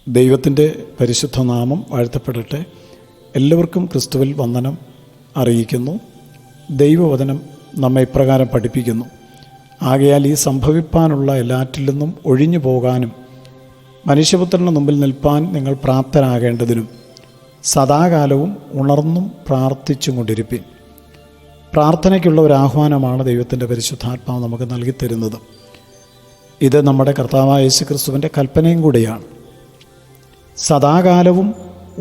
ദൈവത്തിൻ്റെ പരിശുദ്ധ നാമം വാഴ്ത്തപ്പെടട്ടെ. എല്ലാവർക്കും ക്രിസ്തുവിൽ വന്ദനം അറിയിക്കുന്നു. ദൈവവചനം നമ്മെ ഇപ്രകാരം പഠിപ്പിക്കുന്നു: ആകയാൽ ഈ സംഭവിപ്പാനുള്ള എല്ലാറ്റിൽ നിന്നും ഒഴിഞ്ഞു പോകാനും മനുഷ്യപുത്രൻ്റെ മുമ്പിൽ നിൽപ്പാൻ നിങ്ങൾ പ്രാപ്തരാകേണ്ടതിനും സദാകാലവും ഉണർന്നും പ്രാർത്ഥിച്ചും കൊണ്ടിരിപ്പിൻ. പ്രാർത്ഥനയ്ക്കുള്ള ഒരു ആഹ്വാനമാണ് ദൈവത്തിൻ്റെ പരിശുദ്ധാത്മാവ് നമുക്ക് നൽകിത്തരുന്നത്. ഇത് നമ്മുടെ കർത്താവായ യേശുക്രിസ്തുവിൻ്റെ കൽപ്പനയും കൂടിയാണ്. സദാകാലവും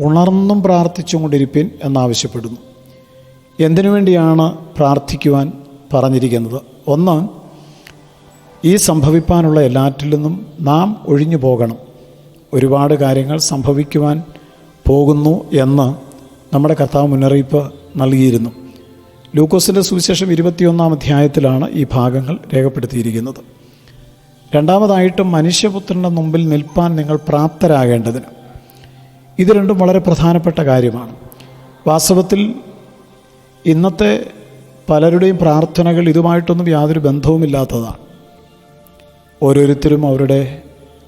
ഉണർന്നും പ്രാർത്ഥിച്ചും കൊണ്ടിരിപ്പിൻ എന്നാവശ്യപ്പെടുന്നു. എന്തിനു വേണ്ടിയാണ് പ്രാർത്ഥിക്കുവാൻ പറഞ്ഞിരിക്കുന്നത്? ഒന്ന്, ഈ സംഭവിപ്പാനുള്ള എല്ലാറ്റിൽ നിന്നും നാം ഒഴിഞ്ഞു പോകണം. ഒരുപാട് കാര്യങ്ങൾ സംഭവിക്കുവാൻ പോകുന്നു എന്ന് നമ്മുടെ കർത്താവ് മുന്നറിയിപ്പ് നൽകിയിരുന്നു. ലൂക്കോസിൻ്റെ സുവിശേഷം 21-ാം അധ്യായത്തിലാണ് ഈ ഭാഗങ്ങൾ രേഖപ്പെടുത്തിയിരിക്കുന്നത്. രണ്ടാമതായിട്ട്, മനുഷ്യപുത്രൻ്റെ മുമ്പിൽ നിൽപ്പാൻ നിങ്ങൾ പ്രാപ്തരാകേണ്ടതിന്. ഇത് രണ്ടും വളരെ പ്രധാനപ്പെട്ട കാര്യമാണ്. വാസ്തവത്തിൽ ഇന്നത്തെ പലരുടെയും പ്രാർത്ഥനകൾ ഇതുമായിട്ടൊന്നും യാതൊരു ബന്ധവുമില്ലാത്തതാണ്. ഓരോരുത്തരും അവരുടെ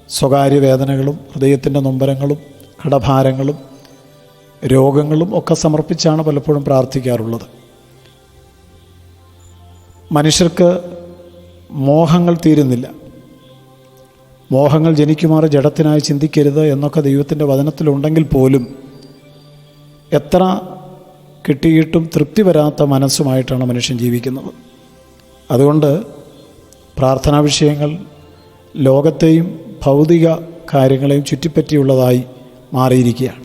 സ്വകാര്യ വേദനകളും ഹൃദയത്തിൻ്റെ നൊമ്പരങ്ങളും കടഭാരങ്ങളും രോഗങ്ങളും ഒക്കെ സമർപ്പിച്ചാണ് പലപ്പോഴും പ്രാർത്ഥിക്കാറുള്ളത്. മനുഷ്യർക്ക് മോഹങ്ങൾ തീരുന്നില്ല. മോഹങ്ങൾ ജനിക്കുമാറ് ജഡത്തിനായി ചിന്തിക്കരുത് എന്നൊക്കെ ദൈവത്തിൻ്റെ വചനത്തിലുണ്ടെങ്കിൽ പോലും എത്ര കിട്ടിയിട്ടും തൃപ്തി വരാത്ത മനസ്സുമായിട്ടാണ് മനുഷ്യൻ ജീവിക്കുന്നത്. അതുകൊണ്ട് പ്രാർത്ഥനാ വിഷയങ്ങൾ ലോകത്തെയും ഭൗതിക കാര്യങ്ങളെയും ചുറ്റിപ്പറ്റിയുള്ളതായി മാറിയിരിക്കുകയാണ്.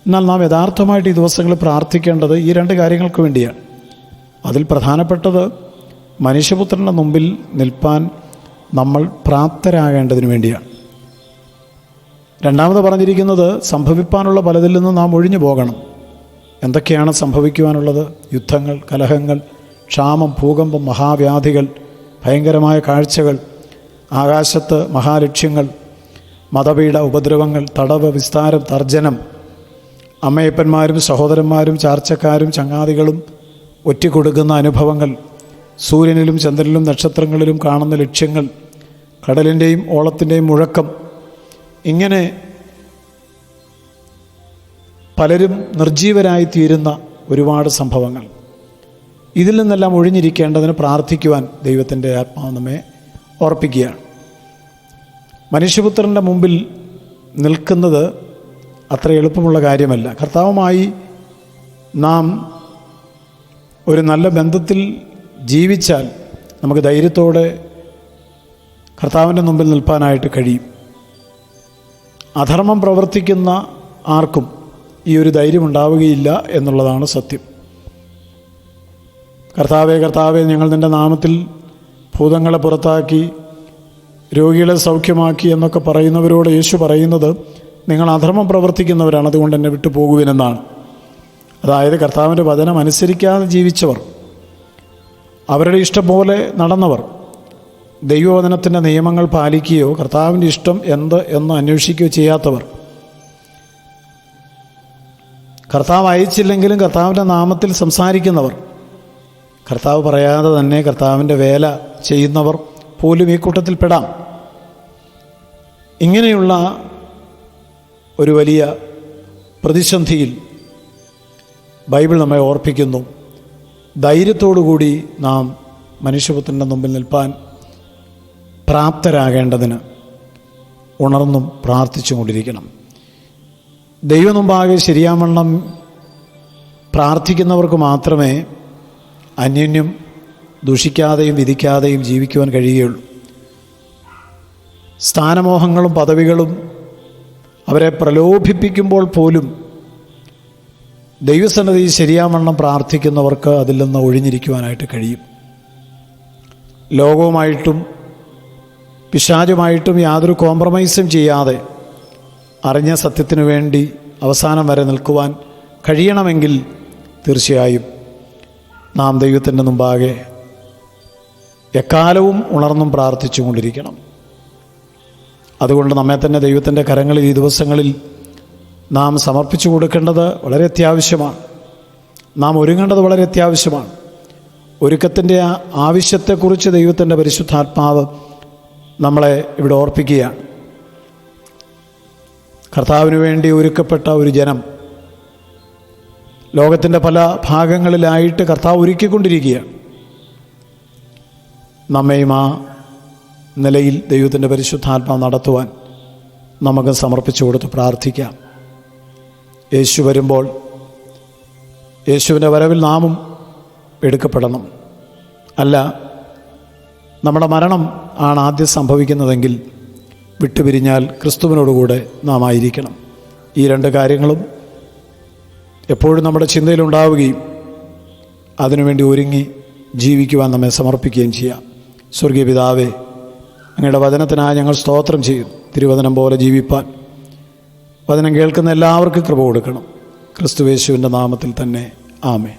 എന്നാൽ നാം യഥാർത്ഥമായിട്ട് ഈ ദിവസങ്ങളിൽ പ്രാർത്ഥിക്കേണ്ടത് ഈ രണ്ട് കാര്യങ്ങൾക്ക് വേണ്ടിയാണ്. അതിൽ പ്രധാനപ്പെട്ടത് മനുഷ്യപുത്രൻ്റെ മുമ്പിൽ നിൽപ്പാൻ നമ്മൾ പ്രാപ്തരാകേണ്ടതിന് വേണ്ടിയാണ്. രണ്ടാമത് പറഞ്ഞിരിക്കുന്നത് സംഭവിപ്പാനുള്ള പലതിൽ നിന്ന് നാം ഒഴിഞ്ഞു പോകണം. എന്തൊക്കെയാണ് സംഭവിക്കുവാനുള്ളത്? യുദ്ധങ്ങൾ, കലഹങ്ങൾ, ക്ഷാമം, ഭൂകമ്പം, മഹാവ്യാധികൾ, ഭയങ്കരമായ കാഴ്ചകൾ, ആകാശത്ത് മഹാലക്ഷ്യങ്ങൾ, മതപീഡ, ഉപദ്രവങ്ങൾ, തടവ്, വിസ്താരം, തർജ്ജനം, അമ്മയപ്പന്മാരും സഹോദരന്മാരും ചാർച്ചക്കാരും ചങ്ങാതികളും ഒറ്റിക്കൊടുക്കുന്ന അനുഭവങ്ങൾ, സൂര്യനിലും ചന്ദ്രനിലും നക്ഷത്രങ്ങളിലും കാണുന്ന ലക്ഷ്യങ്ങൾ, കടലിൻ്റെയും ഓളത്തിൻ്റെയും മുഴക്കം, ഇങ്ങനെ പലരും നിർജീവരായിത്തീരുന്ന ഒരുപാട് സംഭവങ്ങൾ. ഇതിൽ നിന്നെല്ലാം ഒഴിഞ്ഞിരിക്കേണ്ടതിന് പ്രാർത്ഥിക്കുവാൻ ദൈവത്തിൻ്റെ ആത്മാവ് നമ്മെ ഓർപ്പിക്കുകയാണ്. മനുഷ്യപുത്രൻ്റെ മുമ്പിൽ നിൽക്കുന്നത് അത്ര എളുപ്പമുള്ള കാര്യമല്ല. കർത്താവുമായി നാം ഒരു നല്ല ബന്ധത്തിൽ ജീവിച്ചാൽ നമുക്ക് ധൈര്യത്തോടെ കർത്താവിൻ്റെ മുമ്പിൽ നിൽപ്പാനായിട്ട് കഴിയും. അധർമ്മം പ്രവർത്തിക്കുന്ന ആർക്കും ഈ ഒരു ധൈര്യം ഉണ്ടാവുകയില്ല എന്നുള്ളതാണ് സത്യം. കർത്താവേ, കർത്താവേ, ഞങ്ങൾ നിൻ്റെ നാമത്തിൽ ഭൂതങ്ങളെ പുറത്താക്കി രോഗികളെ സൗഖ്യമാക്കി എന്നൊക്കെ പറയുന്നവരോട് യേശു പറയുന്നത്, നിങ്ങൾ അധർമ്മം പ്രവർത്തിക്കുന്നവരാണ്, അതുകൊണ്ട് എന്നെ വിട്ടു പോകുവിനെന്നാണ്. അതായത് കർത്താവിൻ്റെ വചനം അനുസരിക്കാതെ ജീവിച്ചവർ, അവരുടെ ഇഷ്ടം പോലെ നടന്നവർ, ദൈവവചനത്തിൻ്റെ നിയമങ്ങൾ പാലിക്കുകയോ കർത്താവിൻ്റെ ഇഷ്ടം എന്ത് എന്ന് അന്വേഷിക്കുകയോ ചെയ്യാത്തവർ, കർത്താവ് അയച്ചില്ലെങ്കിലും കർത്താവിൻ്റെ നാമത്തിൽ സംസാരിക്കുന്നവർ, കർത്താവ് പറയാതെ തന്നെ കർത്താവിൻ്റെ വേല ചെയ്യുന്നവർ പോലും ഈ കൂട്ടത്തിൽ പെടാം. ഇങ്ങനെയുള്ള ഒരു വലിയ പ്രതിസന്ധിയിൽ ബൈബിൾ നമ്മെ ഓർപ്പിക്കുന്നു, ധൈര്യത്തോടുകൂടി നാം മനുഷ്യപുത്രൻ്റെ മുമ്പിൽ നിൽപ്പാൻ പ്രാപ്തരാകേണ്ടതിന് ഉണർന്നും പ്രാർത്ഥിച്ചു കൊണ്ടിരിക്കണം. ദൈവമുമ്പാകെ ശരിയാവണ്ണം പ്രാർത്ഥിക്കുന്നവർക്ക് മാത്രമേ അന്യോന്യം ദുഷിക്കാതെയും വിധിക്കാതെയും ജീവിക്കുവാൻ കഴിയുകയുള്ളൂ. സ്ഥാനമോഹങ്ങളും പദവികളും അവരെ പ്രലോഭിപ്പിക്കുമ്പോൾ പോലും ദൈവസന്നിധിയിൽ ശരിയാവണ്ണം പ്രാർത്ഥിക്കുന്നവർക്ക് അതിൽ നിന്ന് ഒഴിഞ്ഞിരിക്കുവാനായിട്ട് കഴിയും. ലോകവുമായിട്ടും പിശാചുമായിട്ടും യാതൊരു കോംപ്രമൈസും ചെയ്യാതെ അറിഞ്ഞ സത്യത്തിനു വേണ്ടി അവസാനം വരെ നിൽക്കുവാൻ കഴിയണമെങ്കിൽ തീർച്ചയായും നാം ദൈവത്തിൻ്റെ മുമ്പാകെ എക്കാലവും ഉണർന്നും പ്രാർത്ഥിച്ചു കൊണ്ടിരിക്കണം. അതുകൊണ്ട് നമ്മെ തന്നെ ദൈവത്തിൻ്റെ കരങ്ങളിൽ ഈ ദിവസങ്ങളിൽ നാം സമർപ്പിച്ചു കൊടുക്കേണ്ടത് വളരെ അത്യാവശ്യമാണ്. നാം ഒരുങ്ങേണ്ടത് വളരെ അത്യാവശ്യമാണ്. ഒരുക്കത്തിൻ്റെ ആവശ്യത്തെക്കുറിച്ച് ദൈവത്തിൻ്റെ പരിശുദ്ധാത്മാവ് നമ്മളെ ഇവിടെ ഓർപ്പിക്കുകയാണ്. കർത്താവിന് വേണ്ടി ഒരുക്കപ്പെട്ട ഒരു ജനം ലോകത്തിൻ്റെ പല ഭാഗങ്ങളിലായിട്ട് കർത്താവ് ഒരുക്കിക്കൊണ്ടിരിക്കുകയാണ്. നമ്മയും ആ നിലയിൽ ദൈവത്തിൻ്റെ പരിശുദ്ധാത്മാവ് നടത്തുവാൻ നമുക്ക് സമർപ്പിച്ചു കൊടുത്ത് പ്രാർത്ഥിക്കാം. യേശു വരുമ്പോൾ യേശുവിൻ്റെ വരവിൽ നാമും എടുക്കപ്പെടണം. അല്ല, നമ്മുടെ മരണം ആണ് ആദ്യം സംഭവിക്കുന്നതെങ്കിൽ വിട്ടുപിരിഞ്ഞാൽ ക്രിസ്തുവിനോടുകൂടെ നാം ആയിരിക്കണം. ഈ രണ്ട് കാര്യങ്ങളും എപ്പോഴും നമ്മുടെ ചിന്തയിലുണ്ടാവുകയും അതിനുവേണ്ടി ഒരുങ്ങി ജീവിക്കുവാൻ നമ്മെ സമർപ്പിക്കുകയും ചെയ്യാം. സ്വർഗീയ പിതാവേ, അങ്ങയുടെ വചനത്തിനായി ഞങ്ങൾ സ്തോത്രം ചെയ്യും. തിരുവചനം പോലെ ജീവിപ്പാൻ വചനം കേൾക്കുന്ന എല്ലാവർക്കും കൃപ കൊടുക്കണം. ക്രിസ്തുയേശുവിൻ്റെ നാമത്തിൽ തന്നെ ആമേൻ.